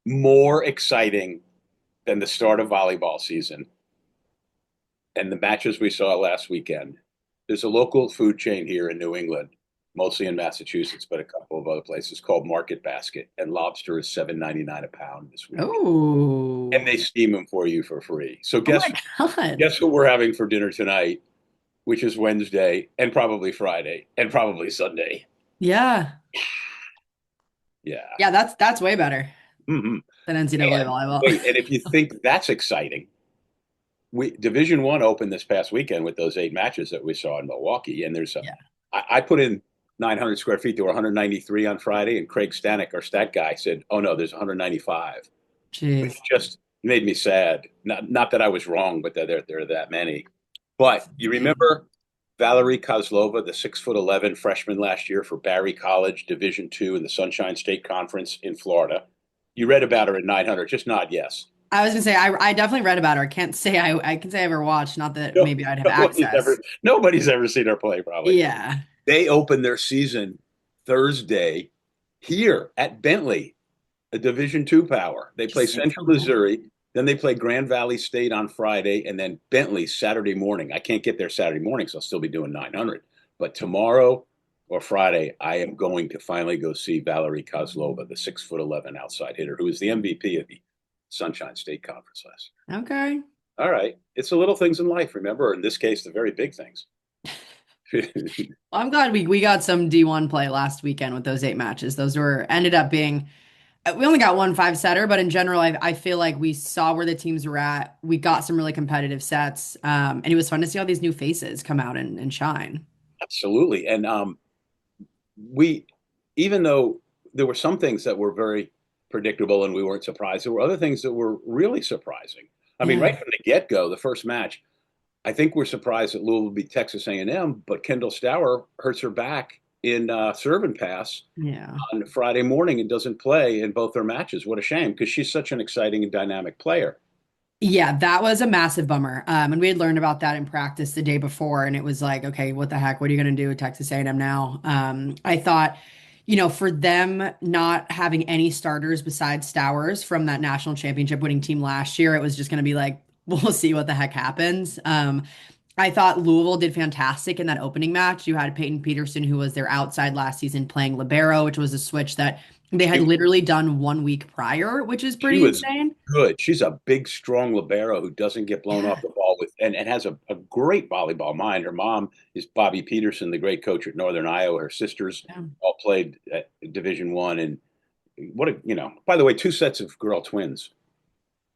more exciting than the start of volleyball season and the matches we saw last weekend. There's a local food chain here in New England, mostly in Massachusetts, but a couple of other places called Market Basket, and lobster is $7.99 a pound this week, and Oh, they steam them for you for free. So oh my God. guess what we're having for dinner tonight, which is Wednesday and probably Friday and probably Sunday. Yeah. Yeah. Yeah, that's way better Hmm. than NCAA And volleyball. wait, and if you think that's exciting, we Division One opened this past weekend with those 8 matches that we saw in Milwaukee, and Yeah. I put in 900 square feet. There were 193 on Friday, and Craig Stanek, our stat guy, said, "Oh no, there's 195," which Jeez. just made me sad. Not that I was wrong, but that there are that many. But you Insane. remember Valerie Kozlova, the 6'11" freshman last year for Barry College, Division Two in the Sunshine State Conference in Florida. You read about her at 900. Just nod yes. I was gonna say I definitely read about her. I can't say I can say I ever watched, not that No, maybe I'd have access. nobody's ever seen her play, probably. Yeah. They opened their season Thursday here at Bentley, a Division Two power. They play She's so Central cool. Missouri, then they play Grand Valley State on Friday, and then Bentley Saturday morning. I can't get there Saturday morning, so I'll still be doing 900. But tomorrow or Friday, I am going to finally go see Valerie Kozlova, the 6'11" outside hitter, who was the MVP of the Sunshine State Conference last Okay. year. All right. It's the little things in life, remember? In this case, the very big things. Well, I'm glad we got some D1 play last weekend with those 8 matches. Those were ended up being we only got one 5-setter, but in general, I feel like we saw where the teams were at. We got some really competitive sets, and it was fun to see all these new faces come out and shine. Absolutely. And we, even though there were some things that were very predictable and we weren't surprised, there were other things that were really surprising. I mean, right Yeah. from the get-go, the first match, I think we're surprised that Louisville beat Texas A&M, but Kendall Stour hurts her back in serve and pass Yeah. on Friday morning and doesn't play in both their matches. What a shame, because she's such an exciting and dynamic player. Yeah, that was a massive bummer. And we had learned about that in practice the day before, and it was like, okay, what the heck? What are you going to do with Texas A&M now? I thought, for them not having any starters besides Stowers from that national championship winning team last year, it was just going to be like, we'll see what the heck happens. I thought Louisville did fantastic in that opening match. You had Peyton Peterson, who was their outside last season, playing libero, which was a switch that they had She, literally done 1 week prior, which is she pretty was insane. good. She's a big, strong libero who doesn't get blown Yeah. off the ball with and has a great volleyball mind. Her mom is Bobby Peterson, the great coach at Northern Iowa. Her sisters Yeah. all played at Division One, and what a by the way, 2 sets of girl twins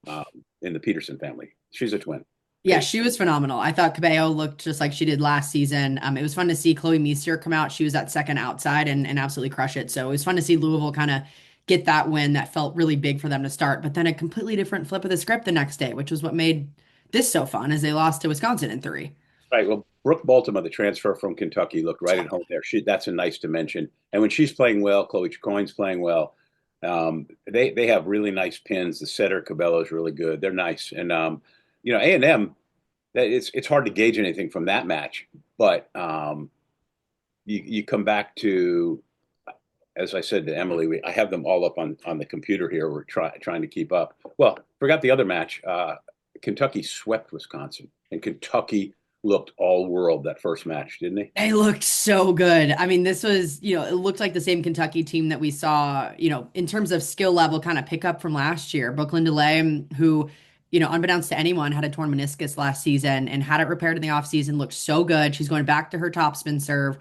um, in the Peterson family. She's a twin. Yeah, Peyton. she was phenomenal. I thought Cabello looked just like she did last season. It was fun to see Chloe Meester come out. She was that second outside and absolutely crush it. So it was fun to see Louisville kind of get that win that felt really big for them to start. But then a completely different flip of the script the next day, which was what made this so fun as they lost to Wisconsin in three. Right. Well, Brooke Baltimore, the transfer from Kentucky, looked right at home there. That's a nice dimension. And when she's playing well, Chloe Coyne's playing well. They have really nice pins. The setter Cabello is really good. They're nice. And A&M. It's hard to gauge anything from that match, but you come back to, as I said to Emily, I have them all up on the computer here. We're trying to keep up. Well, forgot the other match. Kentucky swept Wisconsin, and Kentucky looked all world that first match, didn't they? They looked so good. I mean, this was, it looked like the same Kentucky team that we saw, in terms of skill level kind of pickup from last year. Brooklyn DeLay, who, unbeknownst to anyone, had a torn meniscus last season and had it repaired in the offseason, looked so good. She's going back to her topspin serve.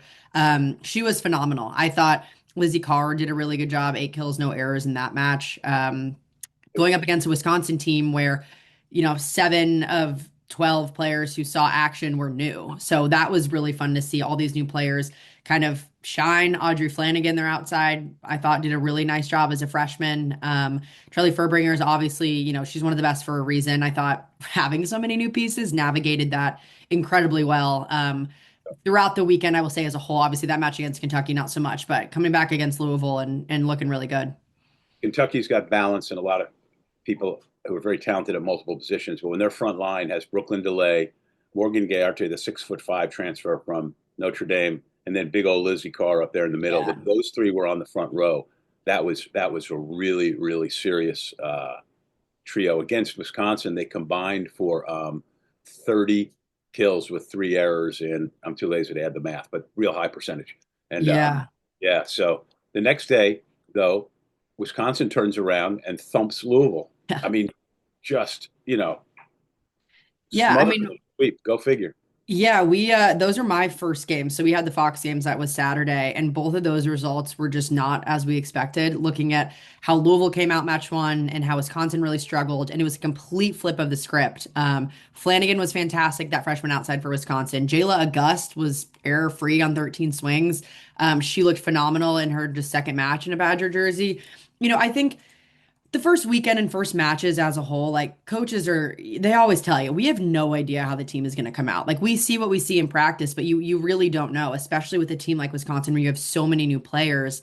She was phenomenal. I thought Lizzie Carr did a really good job, 8 kills, no errors in that match. Going up against a Wisconsin team where, 7 of 12 players who saw action were new. So that was really fun to see all these new players kind of shine. Audrey Flanagan, their outside, I thought did a really nice job as a freshman. Charlie Furbringer is obviously, she's one of the best for a reason. I thought having so many new pieces navigated that incredibly well. Throughout the weekend, I will say as a whole, obviously that match against Kentucky, not so much, but coming back against Louisville and looking really good. Kentucky's got balance and a lot of people who are very talented at multiple positions. But when their front line has Brooklyn DeLay, Morgan Gayarte, the 6'5" transfer from Notre Dame, and then big old Lizzie Carr up there in the middle, Yeah. that those three were on the front row. that was a really really serious trio against Wisconsin. They combined for 30 kills with 3 errors, and I'm too lazy to add the math, but real high percentage. And Yeah. yeah, so the next day though, Wisconsin turns around and thumps Louisville. I mean, just Yeah, I smother mean, the sweep. Go figure. yeah, we those are my first games. So we had the Fox games that was Saturday, and both of those results were just not as we expected. Looking at how Louisville came out match one and how Wisconsin really struggled, and it was a complete flip of the script. Flanagan was fantastic, that freshman outside for Wisconsin. Jayla August was error free on 13 swings. She looked phenomenal in her just second match in a Badger jersey. I think the first weekend and first matches as a whole, like coaches they always tell you, we have no idea how the team is going to come out. Like we see what we see in practice, but you really don't know, especially with a team like Wisconsin where you have so many new players.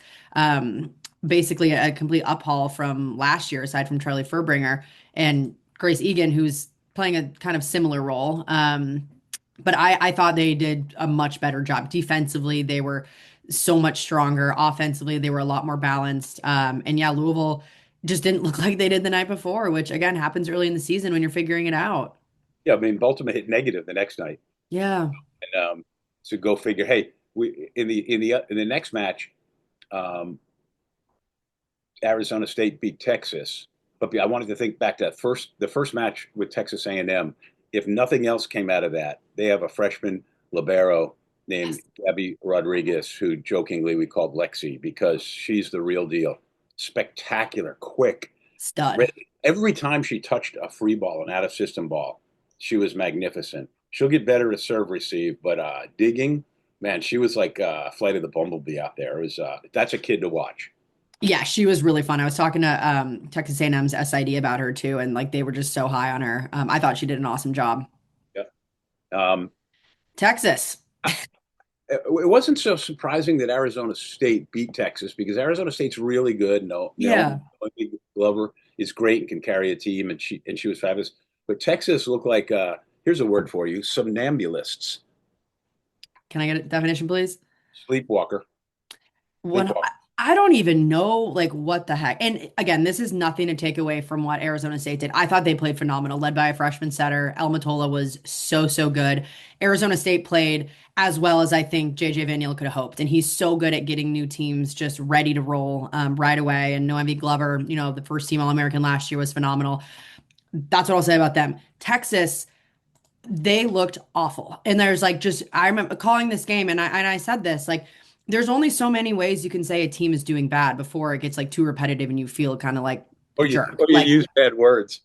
Basically a complete uphaul from last year, aside from Charlie Furbringer and Grace Egan, who's playing a kind of similar role. But I thought they did a much better job. Defensively, they were so much stronger. Offensively, they were a lot more balanced. And yeah, Louisville just didn't look like they did the night before, which again happens early in the season when you're figuring it out. Yeah, I mean, Baltimore hit negative the next night, Yeah. and so go figure. Hey, we in the next match, um, Arizona State beat Texas, but I wanted to think back to the first match with Texas A&M. If nothing else came out of that, they have a freshman libero named Yes. Gabby Rodriguez, who jokingly we called Lexi because she's the real deal. Spectacular, quick. Stud. Every time she touched a free ball, an out of system ball, she was magnificent. She'll get better to serve receive, but digging, man, she was like Flight of the Bumblebee out there. It was that's a kid to watch. Yeah, she was really fun. I was talking to Texas A&M's SID about her too, and like they were just so high on her. I thought she did an awesome job. Yeah. Um, Texas. it wasn't so surprising that Arizona State beat Texas because Arizona State's really good. No, Yeah. Glover is great and can carry a team, and she was fabulous. But Texas looked like here's a word for you: somnambulists, Can I get a definition, please? sleepwalker, What sleepwalker. I don't even know like what the heck. And again, this is nothing to take away from what Arizona State did. I thought they played phenomenal, led by a freshman setter. El Matola was so good. Arizona State played as well as I think JJ Van Niel could have hoped. And he's so good at getting new teams just ready to roll right away. And Noemi Glover, the first team All-American last year was phenomenal. That's what I'll say about them. Texas, they looked awful. And there's like just I remember calling this game and I said this like there's only so many ways you can say a team is doing bad before it gets like too repetitive and you feel kind of like Or you jerk. or you Like use bad words.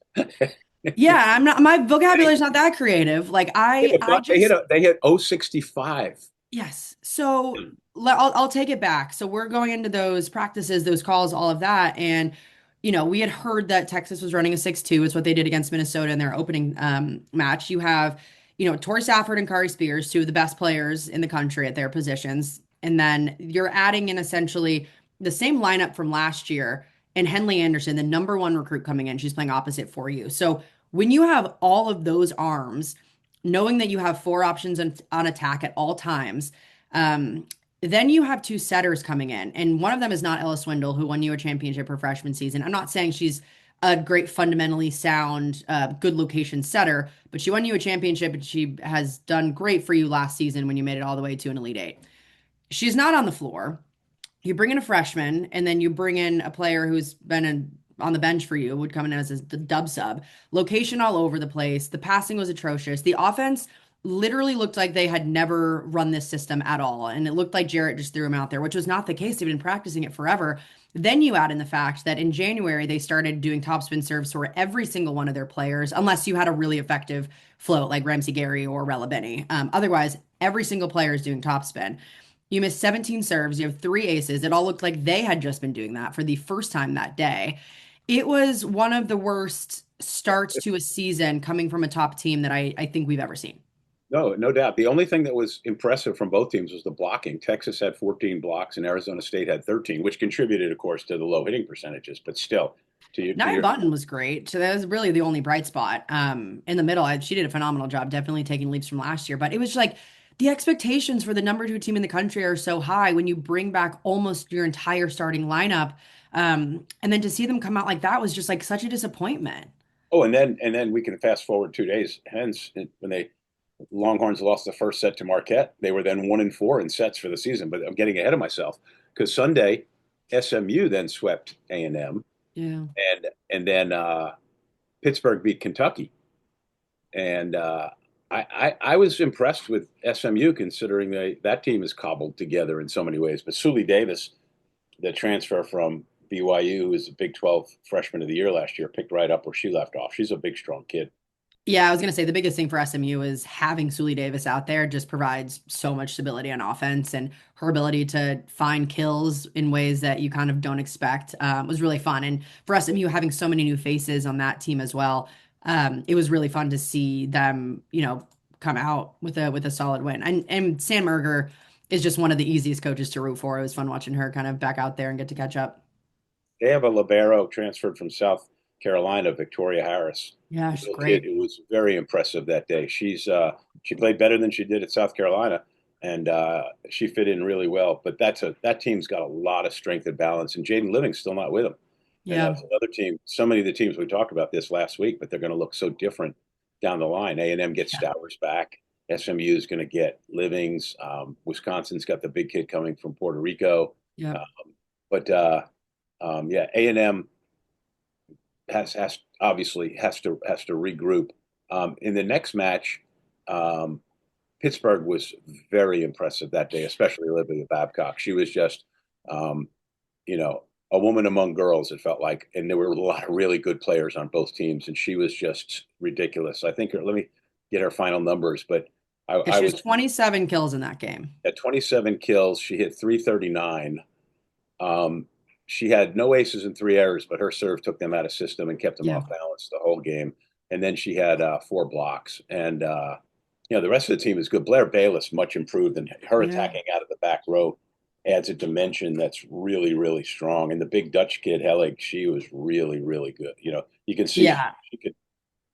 yeah, I'm not my vocabulary is not that creative. Like I They hit just they hit 065. yes. So I'll take it back. So we're going into those practices, those calls, all of that. And, we had heard that Texas was running a 6-2. It's what they did against Minnesota in their opening match. You have, Tori Safford and Kari Spears, two of the best players in the country at their positions. And then you're adding in essentially the same lineup from last year and Henley Anderson, the number one recruit coming in. She's playing opposite for you. So when you have all of those arms, knowing that you have four options on attack at all times. Um, then you have two setters coming in, and one of them is not Ella Swindle, who won you a championship her freshman season. I'm not saying she's a great, fundamentally sound, good location setter, but she won you a championship, and she has done great for you last season when you made it all the way to an Elite Eight. She's not on the floor. You bring in a freshman, and then you bring in a player who's been on the bench for you, would come in as the dub sub. Location all over the place. The passing was atrocious. The offense literally looked like they had never run this system at all. And it looked like Jarrett just threw him out there, which was not the case. They've been practicing it forever. Then you add in the fact that in January, they started doing topspin serves for every single one of their players, unless you had a really effective float like Ramsey Gary or Rella Benny. Otherwise, every single player is doing topspin. You missed 17 serves. You have three aces. It all looked like they had just been doing that for the first time that day. It was one of the worst starts to a season coming from a top team that I think we've ever seen. No, no doubt. The only thing that was impressive from both teams was the blocking. Texas had 14 blocks and Arizona State had 13, which contributed, of course, to the low hitting percentages. But still, to Nia your Button was great. So that was really the only bright spot. In the middle, she did a phenomenal job, definitely taking leaps from last year. But it was like the expectations for the number two team in the country are so high when you bring back almost your entire starting lineup. And then to see them come out like that was just like such a disappointment. Oh, and then we can fast forward 2 days hence when they Longhorns lost the first set to Marquette. They were then 1-4 in sets for the season. But I'm getting ahead of myself because Sunday SMU then swept A&M, Yeah. and then Pittsburgh beat Kentucky. And I was impressed with SMU considering that team is cobbled together in so many ways. But Suli Davis, the transfer from BYU, who was the Big 12 Freshman of the Year last year, picked right up where she left off. She's a big, strong kid. Yeah, I was gonna say the biggest thing for SMU is having Suli Davis out there just provides so much stability on offense, and her ability to find kills in ways that you kind of don't expect was really fun. And for SMU having so many new faces on that team as well, it was really fun to see them, come out with a solid win. And Sam Merger is just one of the easiest coaches to root for. It was fun watching her kind of back out there and get to catch up. They have a libero transferred from South Carolina, Victoria Harris, Yeah, she's little kid great. who was very impressive that day. She played better than she did at South Carolina, and she fit in really well. But that team's got a lot of strength and balance, and Jaden Living's still not with them. And Yeah, that's another team. So many of the teams we talked about this last week, but they're going to look so different down the line. A&M gets yeah, Stowers back. SMU is going to get Livings. Wisconsin's got the big kid coming from Puerto Rico. yeah. But yeah, A&M has obviously has to regroup. In the next match, um, Pittsburgh was very impressive that day, especially Olivia Babcock. She was just, um, you know, a woman among girls. It felt like, and there were a lot of really good players on both teams, and she was just ridiculous. I think let me get her final numbers, but Yeah, I she was was 27 kills in that game. at 27 kills. She hit 339. Um, she had no aces and three errors, but her serve took them out of system and kept them Yeah. off balance the whole game. And then she had four blocks. And, the rest of the team is good. Blair Bayless, much improved, and her Yeah. attacking out of the back row adds a dimension that's really, really strong. And the big Dutch kid, Helig, she was really, really good. You can see Yeah,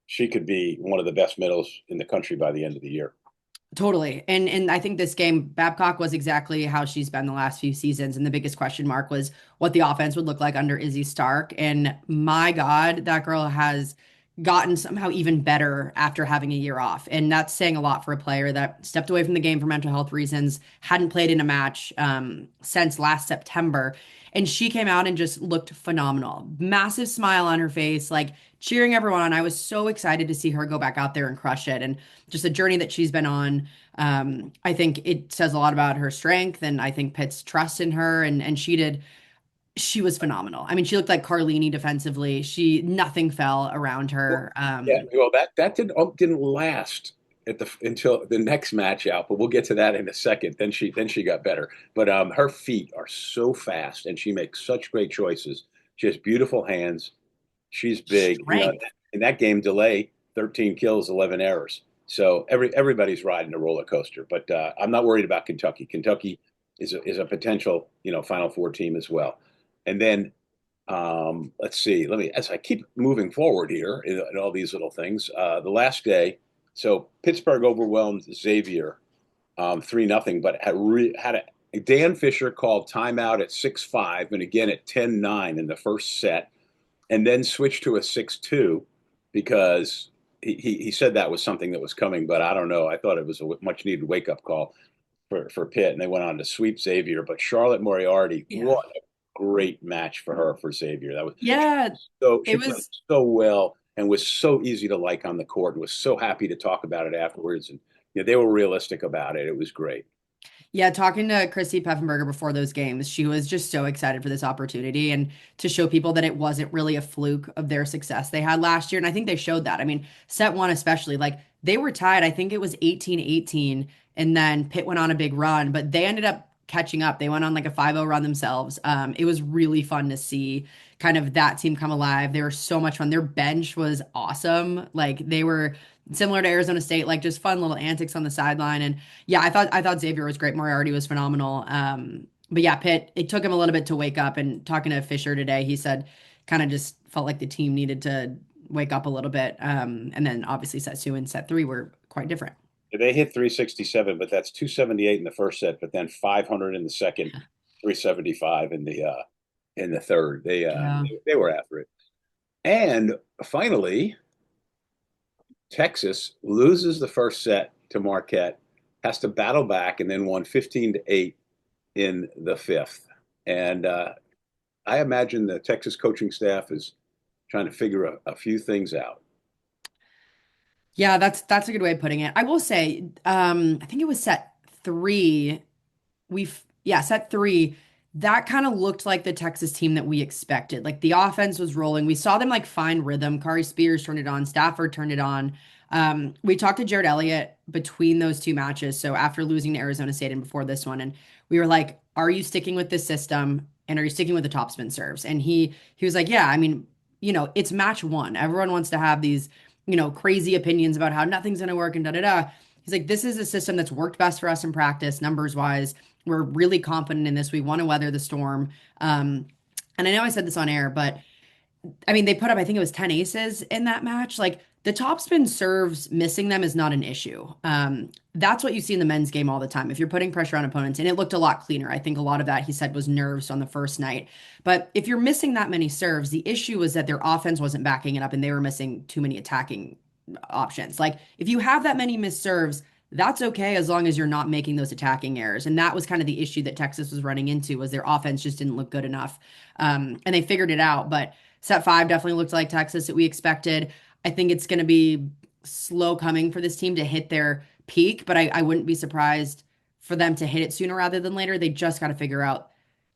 she could be one of the best middles in the country by the end of the year. totally. And I think this game, Babcock was exactly how she's been the last few seasons. And the biggest question mark was what the offense would look like under Izzy Stark. And my God, that girl has gotten somehow even better after having a year off. And that's saying a lot for a player that stepped away from the game for mental health reasons, hadn't played in a match since last September. And she came out and just looked phenomenal. Massive smile on her face, like cheering everyone on. I was so excited to see her go back out there and crush it. And just the journey that she's been on. I think it says a lot about her strength, and I think Pitt's trust in her. And she was phenomenal. I mean, she looked like Carlini defensively. Nothing fell around Well, her. yeah, well, that didn't last until the next match out, but we'll get to that in a second. Then she got better, but her feet are so fast, and she makes such great choices. She has beautiful hands. She's big. Strength. In that game, delay 13 kills, 11 errors. So everybody's riding a roller coaster, but I'm not worried about Kentucky. Kentucky is a potential Final Four team as well, and then let's see. As I keep moving forward here in all these little things, the last day, so Pittsburgh overwhelmed Xavier 3-0, but had Dan Fisher called timeout at 6-5 and again at 10-9 in the first set, and then switched to a 6-2 because he said that was something that was coming, but I don't know. I thought it was a much needed wake up call for Pitt, and they went on to sweep Xavier. But Charlotte Moriarty, Yeah. what a great match for her for Xavier. That was Yeah. she It played was so well and was so easy to like on the court and was so happy to talk about it afterwards. And they were realistic about it. It was great. Yeah, talking to Chrissy Peffenberger before those games, she was just so excited for this opportunity and to show people that it wasn't really a fluke of their success they had last year. And I think they showed that. I mean, set one especially, like they were tied. I think it was 18-18, and then Pitt went on a big run, but they ended up catching up. They went on like a 5-0 run themselves. It was really fun to see kind of that team come alive. They were so much fun. Their bench was awesome. Like they were similar to Arizona State, like just fun little antics on the sideline. And yeah, I thought Xavier was great. Moriarty was phenomenal. But yeah, Pitt, it took him a little bit to wake up. And talking to Fisher today, he said kind of just felt like the team needed to wake up a little bit. And then obviously set two and set three were quite different. They hit 367, but that's 278 in the first set, but then 500 in the second, 375 in the in the third. Yeah. They were after it. And finally, Texas loses the first set to Marquette, has to battle back, and then won 15-8 in the fifth. And I imagine the Texas coaching staff is trying to figure a few things out. Yeah, that's a good way of putting it. I will say, I think it was set three. Yeah, set three. That kind of looked like the Texas team that we expected. Like the offense was rolling. We saw them like find rhythm. Kari Spears turned it on. Stafford turned it on. We talked to Jared Elliott between those two matches. So after losing to Arizona State and before this one, and we were like, "Are you sticking with this system? And are you sticking with the topspin serves?" And he was like, "Yeah. I mean, it's match one. Everyone wants to have these, crazy opinions about how nothing's going to work and da da da." He's like, "This is a system that's worked best for us in practice, numbers wise. We're really confident in this. We want to weather the storm." And I know I said this on air, but I mean, they put up, I think it was 10 aces in that match. Like the topspin serves, missing them is not an issue. That's what you see in the men's game all the time. If you're putting pressure on opponents, and it looked a lot cleaner. I think a lot of that he said was nerves on the first night. But if you're missing that many serves, the issue was that their offense wasn't backing it up and they were missing too many attacking options. Like if you have that many missed serves, that's okay as long as you're not making those attacking errors. And that was kind of the issue that Texas was running into was their offense just didn't look good enough. And they figured it out. But set five definitely looked like Texas that we expected. I think it's going to be slow coming for this team to hit their peak, but I wouldn't be surprised for them to hit it sooner rather than later. They just got to figure out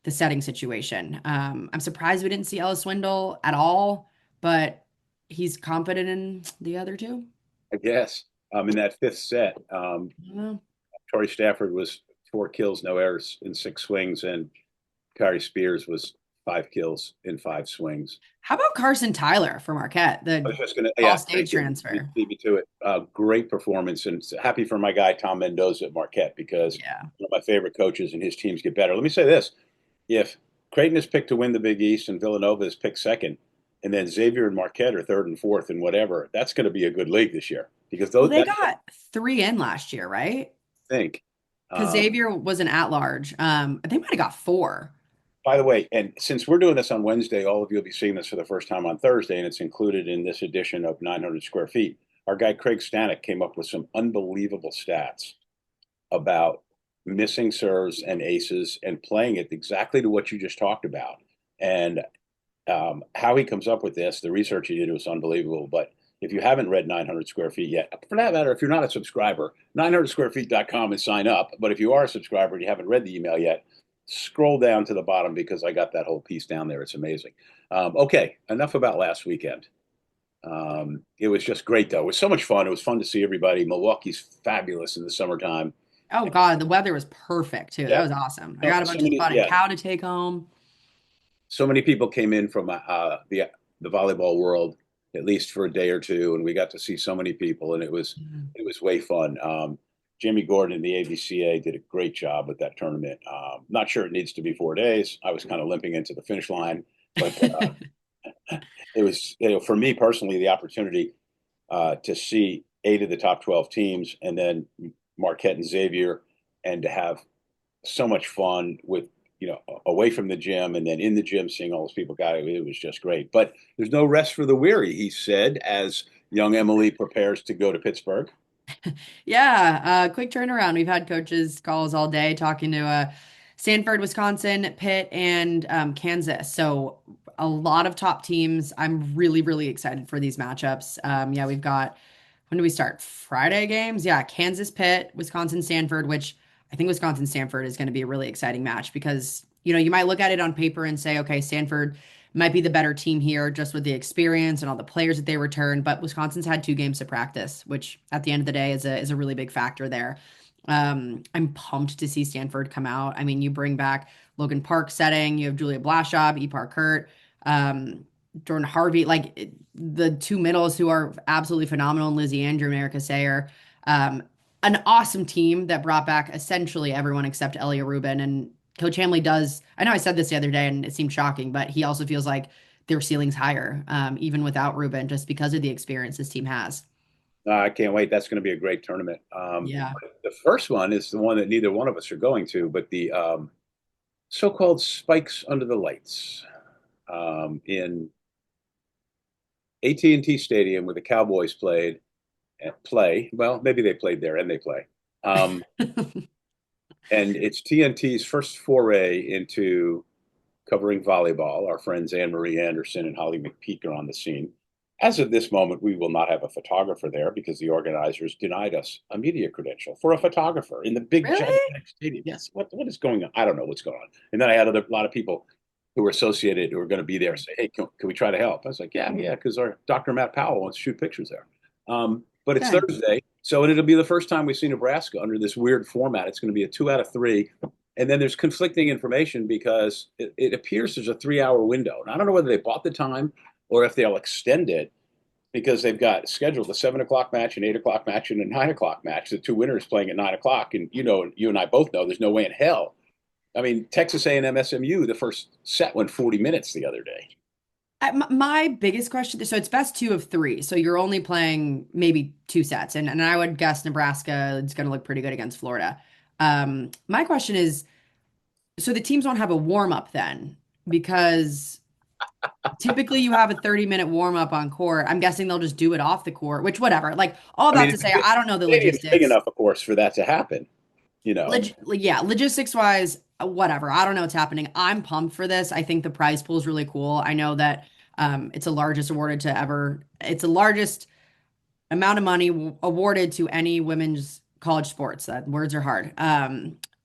the setting situation. I'm surprised we didn't see Ellis Wendell at all, but he's confident in the other two. I guess in that fifth set, Yeah. Torrey Stafford was 4 kills, no errors in 6 swings, and Kari Spears was 5 kills in 5 swings. How about Carson Tyler for Marquette, I the was just gonna, Ball yeah, State thank you. You transfer? beat me to it. Great performance, and happy for my guy Tom Mendoza at Marquette because Yeah. one of my favorite coaches, and his teams get better. Let me say this: if Creighton is picked to win the Big East and Villanova is picked second, and then Xavier and Marquette are third and fourth and whatever, that's going to be a good league this year because Well, those they that got three in last year, right? I think. Because Um, Xavier was an at-large. They might have got four. by the way, and since we're doing this on Wednesday, all of you will be seeing this for the first time on Thursday, and it's included in this edition of 900 Square Feet. Our guy Craig Stanek came up with some unbelievable stats about missing serves and aces and playing it exactly to what you just talked about. And how he comes up with this, the research he did was unbelievable. But if you haven't read 900 Square Feet yet, for that matter, if you're not a subscriber, 900squarefeet.com and sign up. But if you are a subscriber and you haven't read the email yet, scroll down to the bottom because I got that whole piece down there. It's amazing. Okay, enough about last weekend. It was just great, though. It was so much fun. It was fun to see everybody. Milwaukee's fabulous in the summertime. Oh God, the weather was perfect too. That Yeah, was awesome. I so, got a so bunch of many, spotted yeah, cow to take home. so many people came in from the volleyball world, at least for a day or two, and we got to see so many people, and Mhm. it was way fun. Jimmy Gordon and the AVCA did a great job with that tournament. Not sure it needs to be 4 days. I was kind of limping into the finish line, but it was for me personally the opportunity to see 8 of the top 12 teams, and then Marquette and Xavier, and to have so much fun with away from the gym and then in the gym seeing all those people. God, it was just great. But there's no rest for the weary, he said, as young Emily prepares to go to Pittsburgh. Yeah, quick turnaround. We've had coaches calls all day talking to Stanford, Wisconsin, Pitt, and Kansas. So a lot of top teams. I'm really, really excited for these matchups. Yeah, we've got when do we start? Friday games? Yeah, Kansas, Pitt, Wisconsin, Stanford, which I think Wisconsin, Stanford is going to be a really exciting match because, you might look at it on paper and say, okay, Stanford might be the better team here just with the experience and all the players that they return. But Wisconsin's had 2 games to practice, which at the end of the day is a really big factor there. I'm pumped to see Stanford come out. I mean, you bring back Logan Park setting, you have Julia Blashob, Ipar Kurt, Jordan Harvey, the two middles who are absolutely phenomenal, and Lizzie Andrew, America Sayer. An awesome team that brought back essentially everyone except Elia Rubin. And Coach Hamley does, I know I said this the other day and it seemed shocking, but he also feels like their ceiling's higher, even without Rubin, just because of the experience this team has. I can't wait. That's going to be a great tournament. Yeah. The first one is the one that neither one of us are going to, but the so-called Spikes Under the Lights. in AT&T Stadium where the Cowboys play. Well, maybe they played there and they play. Um, and it's TNT's first foray into covering volleyball. Our friends Anne Marie Anderson and Holly McPeak are on the scene. As of this moment, we will not have a photographer there because the organizers denied us a media credential for a photographer in the big Really? gigantic stadium. Yes, what is going on? I don't know what's going on. And then I had a lot of people who were associated who were going to be there say, "Hey, can we try to help?" I was like, "Yeah, because our Dr. Matt Powell wants to shoot pictures there." But it's Okay. Thursday, so it'll be the first time we see Nebraska under this weird format. It's going to be a 2 out of 3. And then there's conflicting information because it appears there's a 3 hour window. And I don't know whether they bought the time or if they'll extend it because they've got scheduled a 7 o'clock match, an 8 o'clock match, and a 9 o'clock match. The two winners playing at 9 o'clock. And you and I both know there's no way in hell. I mean, Texas A&M SMU, the first set went 40 minutes the other day. My biggest question, so it's best two of three. So you're only playing maybe two sets. And I would guess Nebraska is going to look pretty good against Florida. My question is, so the teams don't have a warm up then, because typically you have a 30-minute warm up on court. I'm guessing they'll just do it off the court, which whatever. Like all I that mean, to say, I don't know the the stadium's big logistics. enough, of course, for that to happen. You know, Yeah, logistics wise, whatever. I don't know what's happening. I'm pumped for this. I think the prize pool is really cool. I know that it's the largest awarded to ever. It's the largest amount of money awarded to any women's college sports. That words are hard.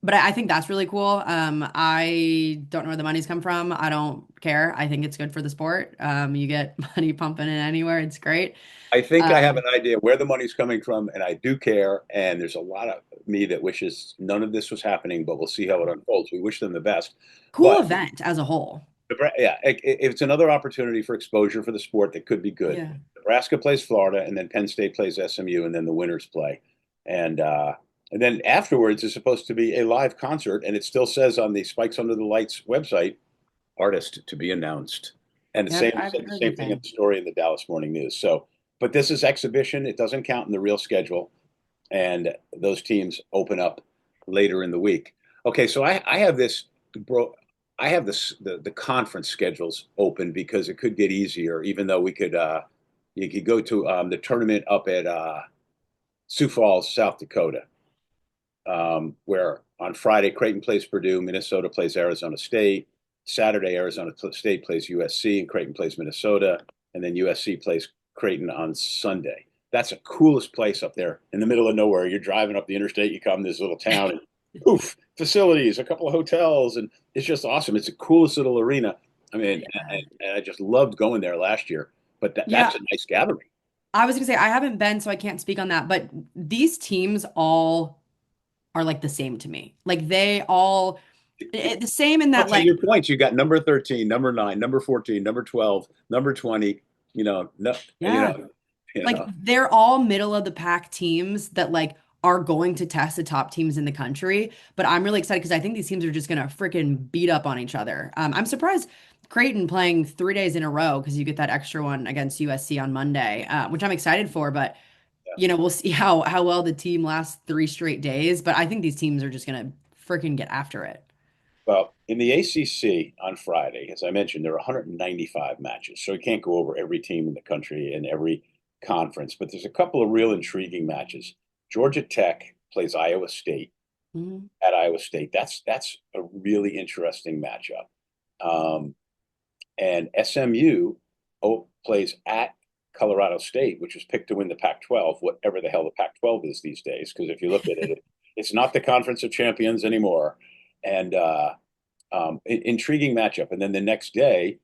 But I think that's really cool. I don't know where the money's come from. I don't care. I think it's good for the sport. You get money pumping in anywhere. It's great. I think I have Um, an idea where the money's coming from, and I do care. And there's a lot of me that wishes none of this was happening, but we'll see how it unfolds. We wish them the best. cool But event as a whole. Yeah, it's another opportunity for exposure for the sport that could be good. Yeah. Nebraska plays Florida, and then Penn State plays SMU, and then the winners play. And uh, and then afterwards is supposed to be a live concert, and it still says on the Spikes Under the Lights website, artist to be announced. And the Yeah, same I said haven't the heard same thing in anything. the story in the Dallas Morning News. So, but this is exhibition; it doesn't count in the real schedule, and those teams open up later in the week. Okay, so I have this bro. I have the conference schedules open because it could get easier, even though we could you could go to the tournament up at Sioux Falls, South Dakota, where on Friday Creighton plays Purdue, Minnesota plays Arizona State, Saturday Arizona State plays USC, and Creighton plays Minnesota, and then USC plays Creighton on Sunday. That's the coolest place up there in the middle of nowhere. You're driving up the interstate, you come to this little town, and poof, facilities, a couple of hotels, and it's just awesome. It's the coolest little arena. I mean, Yeah. and I just loved going there last year. But that's Yeah, a nice gathering. I was gonna say I haven't been, so I can't speak on that. But these teams all are like the same to me. Like they all the same in that To like your points, you got number 13, number 9, number 14, number 12, number 20. You know, no, you yeah. know, you Like know. they're all middle of the pack teams that like are going to test the top teams in the country. But I'm really excited because I think these teams are just gonna freaking beat up on each other. I'm surprised Creighton playing 3 days in a row because you get that extra one against USC on Monday, which I'm excited for. But Yeah. we'll see how well the team lasts 3 straight days. But I think these teams are just gonna freaking get after it. Well, in the ACC on Friday, as I mentioned, there are 195 matches, so we can't go over every team in the country and every conference. But there's a couple of real intriguing matches. Georgia Tech plays Iowa State Mhm. at Iowa State. That's a really interesting matchup. Um, and SMU plays at Colorado State, which was picked to win the Pac-12, whatever the hell the Pac-12 is these days. Because if you look at it, it's not the Conference of Champions anymore. And intriguing matchup. And then the next day,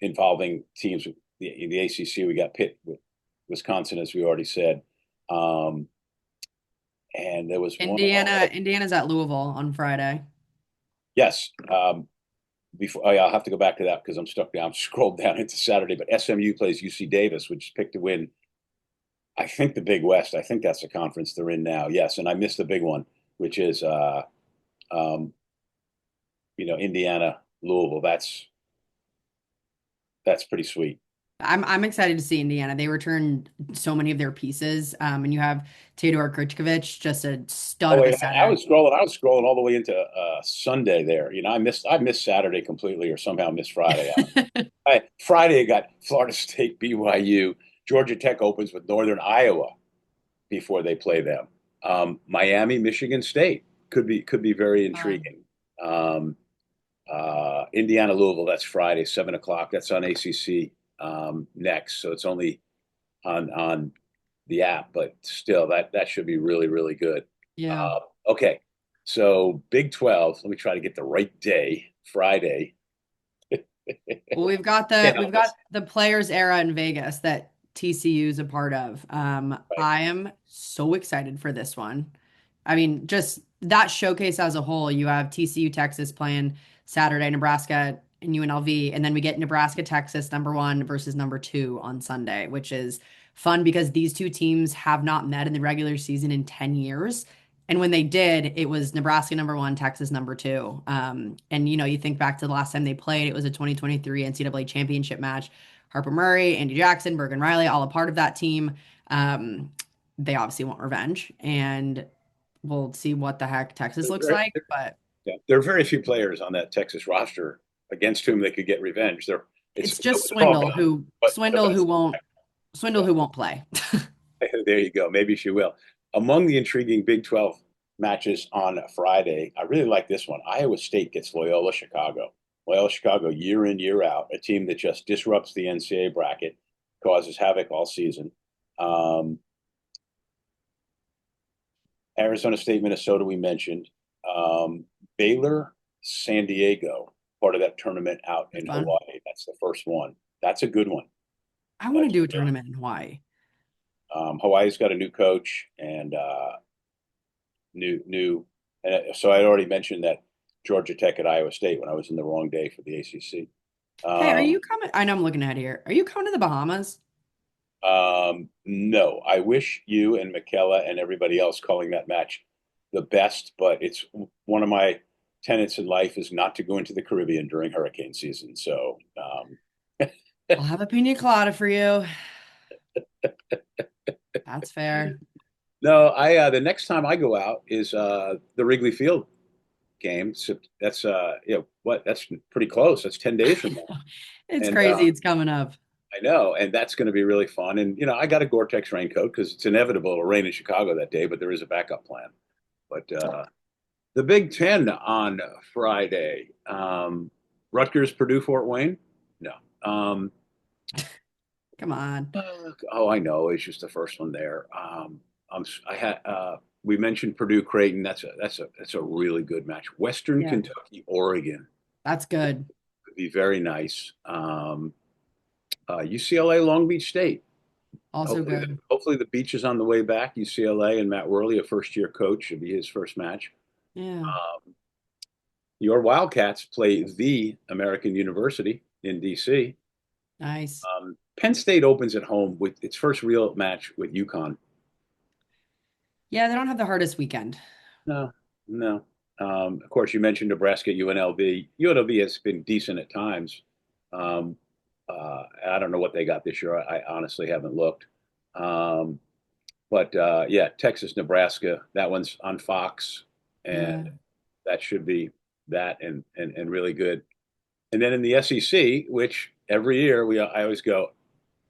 involving teams in the ACC, we got Pitt, Wisconsin, as we already said. Um, and there was one. Indiana's at Louisville on Friday. Yes. Before I'll have to go back to that because I'm stuck down. Scrolled down into Saturday, but SMU plays UC Davis, which is picked to win. I think the Big West. I think that's the conference they're in now. Yes, and I missed the big one, which is um, Indiana Louisville. That's pretty sweet. I'm excited to see Indiana. They returned so many of their pieces, and you have Tedor Krejkovic, just a stud Oh of a wait, I center. was scrolling. I was scrolling all the way into Sunday there. I missed Saturday completely, or somehow missed Friday. Friday got Florida State, BYU, Georgia Tech opens with Northern Iowa before they play them. Miami, Michigan State could be very Fun. intriguing. Um, Indiana, Louisville. That's Friday, 7 o'clock. That's on ACC next, so it's only on the app, but still, that should be really really good. Yeah. Uh, okay, so Big 12. Let me try to get the right day. Friday. Well, Can't we've help got myself. the Players era in Vegas that TCU is a part of. Right. I am so excited for this one. I mean, just that showcase as a whole, you have TCU Texas playing Saturday, Nebraska and UNLV, and then we get Nebraska Texas #1 versus #2 on Sunday, which is fun because these two teams have not met in the regular season in 10 years. And when they did, it was Nebraska #1, Texas #2. And you think back to the last time they played, it was a 2023 NCAA championship match. Harper Murray, Andy Jackson, Bergen Riley, all a part of that team. Um, they obviously want revenge, and we'll see what the heck Texas There, looks there, like. there- But yeah, there are very few players on that Texas roster against whom they could get revenge. It's it's just they're all good, but the best. Swindle who won't play. There you go. Maybe she will. Among the intriguing Big 12 matches on Friday, I really like this one. Iowa State gets Loyola Chicago. Loyola Chicago, year in, year out, a team that just disrupts the NCAA bracket, causes havoc all season. Um, Arizona State, Minnesota, we mentioned. Baylor, San Diego, part of that tournament out That's in fun. Hawaii. That's the first one. That's a good one. I want to That's do a tournament in Hawaii. Hawaii's got a new coach and new. And so I already mentioned that Georgia Tech at Iowa State when I was in the wrong day for the ACC. Hey, are Um, you coming? I know I'm looking ahead here. Are you coming to the Bahamas? no, I wish you and Michaela and everybody else calling that match the best, but it's one of my tenets in life is not to go into the Caribbean during hurricane season. So, I'll have a pina colada for you. That's fair. no, I the next time I go out is the Wrigley Field game. So that's that's pretty close. That's 10 days from now. It's And crazy. It's coming up. I know, and that's going to be really fun. And I got a Gore-Tex raincoat because it's inevitable it'll rain in Chicago that day, but there is a backup plan. But the Big Ten on Friday, Rutgers, Purdue, Fort Wayne. No. Come on. Oh, I know. It's just the first one there. I had we mentioned Purdue, Creighton. That's a really good match. Western Yeah, Kentucky, Oregon that's good. could be very nice. UCLA, Long Beach State. Also Hopefully, good. hopefully the beach is on the way back. UCLA and Matt Worley, a first-year coach, should be his first match. Yeah, Um, your Wildcats play the American University in DC. nice. Penn State opens at home with its first real match with UConn. Yeah, they don't have the hardest weekend. No, no. Of course, you mentioned Nebraska, UNLV. UNLV has been decent at times. Um, I don't know what they got this year. I honestly haven't looked. Um, but yeah, Texas, Nebraska. That one's on Fox, Yeah, and that should be that and really good. And then in the SEC, which every year I always go,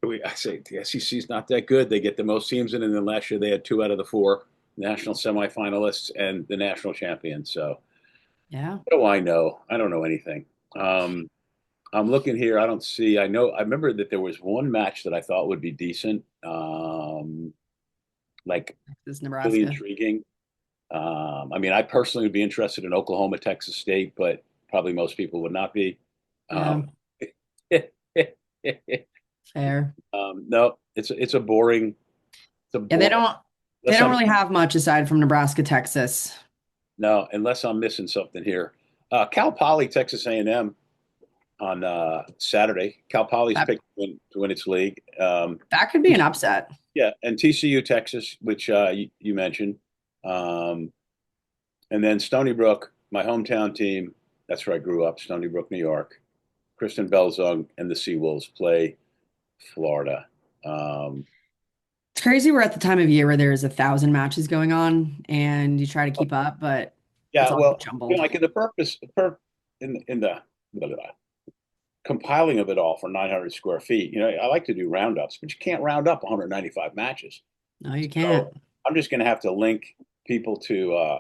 I say the SEC is not that good. They get the most teams in, and then last year they had 2 out of the 4 national semifinalists and the national champion. So yeah. what do I know? I don't know anything. Um, I'm looking here. I don't see. I remember that there was one match that I thought would be decent, like This is really Nebraska. intriguing. I mean, I personally would be interested in Oklahoma, Texas State, but probably most people would not be. Yeah, Um, fair. no, it's a boring. It's a Yeah, boring. they Unless don't I'm really have much aside from Nebraska, Texas. no, unless I'm missing something here. Cal Poly, Texas A&M on Saturday. Cal Poly's That picked to win its league. that could be an upset. Yeah, and TCU, Texas, which you mentioned, um, and then Stony Brook, my hometown team. That's where I grew up, Stony Brook, New York. Kristen Belzung and the Seawolves play Florida. Um, It's crazy we're at the time of year where there's 1,000 matches going on and you try to keep up, but it's yeah, all well, jumbled. like in the in the blah, blah, blah, compiling of it all for 900 square feet, I like to do roundups, but you can't round up 195 matches. No, you So can't. I'm just going to have to link people to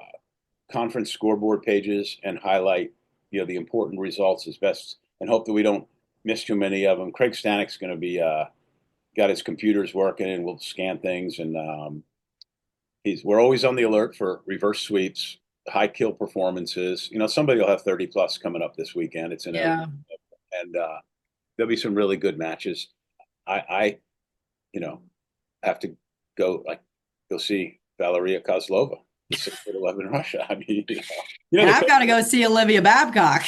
conference scoreboard pages and highlight, the important results as best, and hope that we don't miss too many of them. Craig Stanik's going to be got his computers working, and we'll scan things, and we're always on the alert for reverse sweeps, high kill performances. Somebody will have 30 plus coming up this weekend. It's Yeah. inevitable, and there'll be some really good matches. I you know, have to go see Valeria Kozlova, the 6'11" Russia. I mean, And the I've got to go see Olivia Babcock.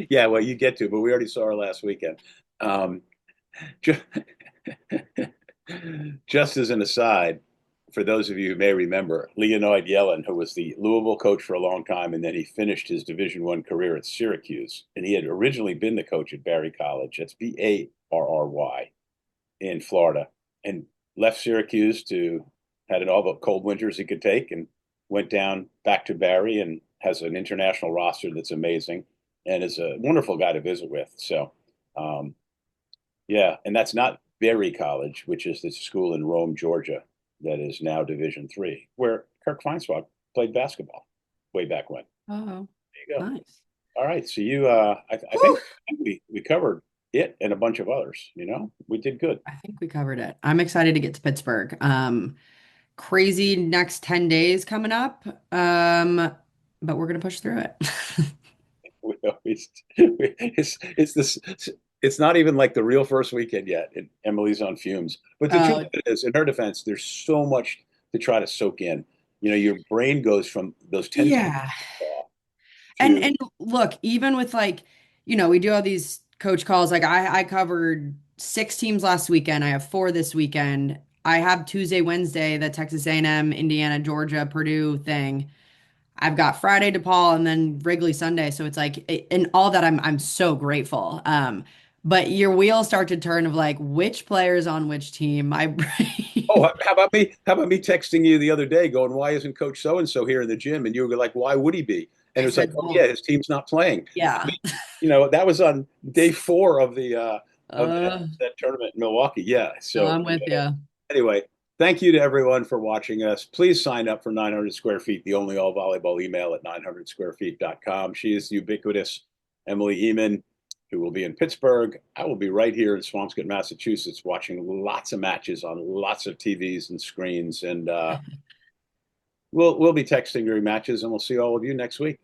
yeah, well, you get to, but we already saw her last weekend. Um, just, just as an aside, for those of you who may remember, Leonid Yellen, who was the Louisville coach for a long time, and then he finished his Division I career at Syracuse, and he had originally been the coach at Barry College. That's Barry in Florida, and left Syracuse to had all the cold winters he could take, and went down back to Barry, and has an international roster that's amazing, and is a wonderful guy to visit with. So, um, yeah, and that's not Barry College, which is the school in Rome, Georgia, that is now Division III, where Kirk Feinswog played basketball way back when. Oh, There you go. nice. All right, so I Whew. think we covered it and a bunch of others. We did good. I think we covered it. I'm excited to get to Pittsburgh. Crazy next 10 days coming up. But we're gonna push through it. We always it's this it's not even like the real first weekend yet, and Emily's on fumes. But the truth Oh, of it is, in her defense, there's so much to try to soak in. Your brain goes from those 10 times yeah. And to look, even with like, we do all these coach calls. Like I covered 6 teams last weekend. I have 4 this weekend. I have Tuesday, Wednesday, the Texas A&M, Indiana, Georgia, Purdue thing. I've got Friday DePaul and then Wrigley Sunday. So it's like, and all that I'm so grateful. But your wheels start to turn of like which players on which team. My oh, brain. how about me? How about me texting you the other day, going, "Why isn't Coach so and so here in the gym?" And you were like, "Why would he be?" And I it was like, said, "Oh yeah, well, his team's not playing." yeah. That was on day 4 of the of Uh, that tournament in Milwaukee. Yeah. no, So I'm with you. anyway, thank you to everyone for watching us. Please sign up for 900 Square Feet, the only all volleyball email at 900squarefeet.com. She is ubiquitous Emily Ehman, who will be in Pittsburgh. I will be right here in Swampscott, Massachusetts, watching lots of matches on lots of TVs and screens. And we'll be texting during matches, and we'll see all of you next week.